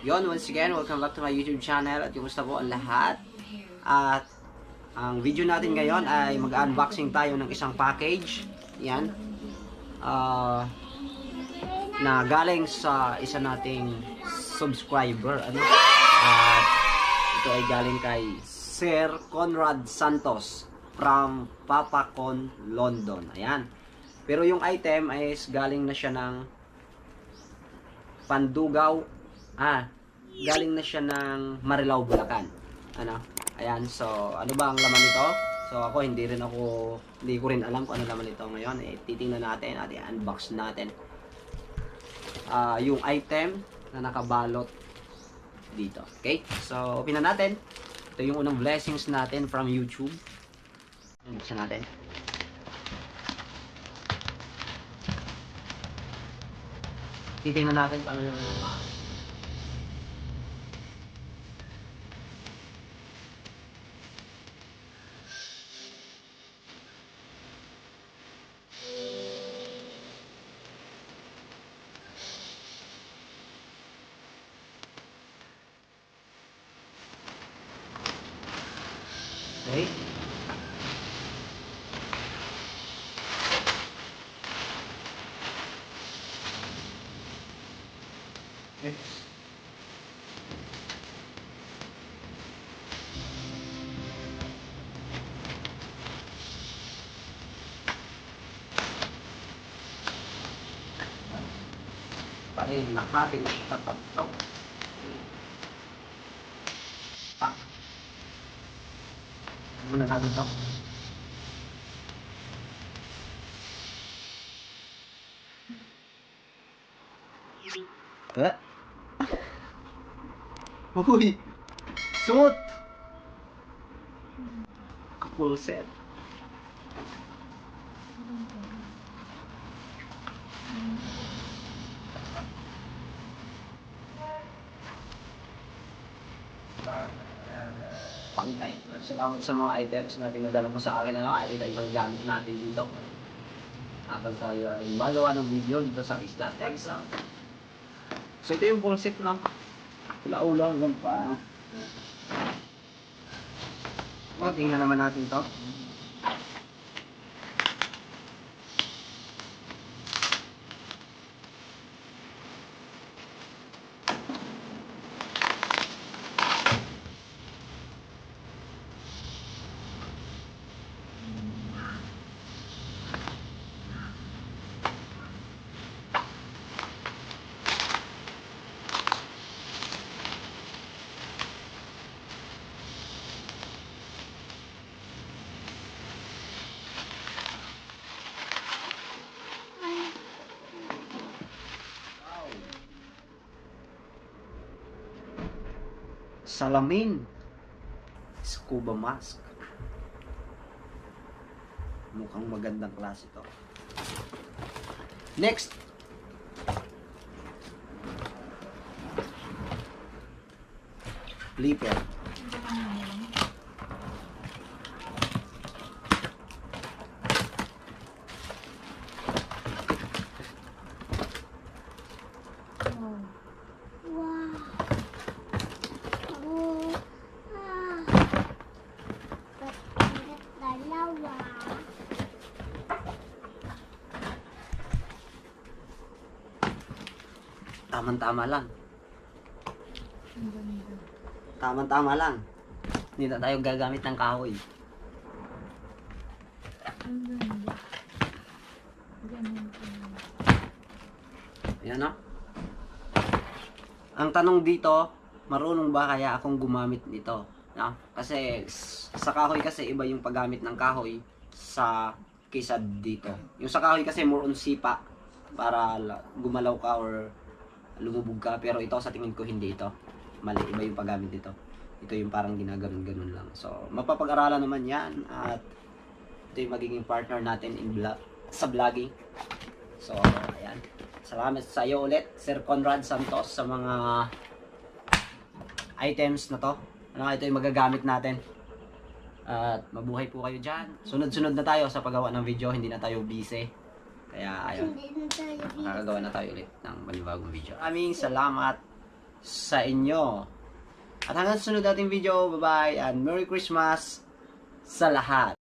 Yon, once again, welcome back to my YouTube channel at kumusta po ang lahat. At ang video natin ngayon ay mag-unboxing tayo ng isang package. Yan. Na galing sa isa nating subscriber. At ito ay galing kay Sir Conrad Santos from Papacon, London. Ayan. Pero yung item ay galing na siya ng Pandugaw. Galing na siya ng Marilao, Bulacan. Ayan, so ano ba ang laman nito? So ako hindi ko rin alam kung ano laman nito ngayon. Titingnan natin at i-unbox natin. Yung item na nakabalot dito. Okay? So open na natin. Ito yung unang blessings natin from YouTube. Buksan natin. Titingnan natin kung ano yung okay. Parin natin tatatlo. Muna natin ito. Uy! Smooth! Full set. Pangay. Salamat sa mga items na pinadala mo sa akin. Ay, ito yung gamit natin dito. Habang tayo ay magawa ng video dito sa Isla Texas. So ito yung full set na ula-ula hanggang pa. Tingnan naman natin to. Salamin scuba mask. Mukhang magandang klase ito. Next, flipper. Tama-tama lang. Tama-tama lang. Hindi na tayo gagamit ng kahoy. Ayan, no? Ang tanong dito, marunong ba kaya akong gumamit nito? No? Kasi sa kahoy kasi iba yung paggamit ng kahoy kaysa dito. Yung sa kahoy kasi more on sipa para gumalaw ka or lumubog ka, pero ito sa tingin ko hindi ito. Mali, iba yung paggamit dito. Ito yung parang ginaganon-ganon lang. So, mapapag-aralan naman yan at ito yung magiging partner natin sa vlogging. So, ayan. Salamat sa iyo ulit, Sir Conrad Santos, sa mga items na to. Ito yung magagamit natin. At mabuhay po kayo dyan. Sunod-sunod na tayo sa paggawa ng video, hindi na tayo busy. Kaya ayun, makakagawa na tayo ulit ng panibagong video. Aming salamat sa inyo. At hanggang sa sunod nating video, bye-bye and Merry Christmas sa lahat.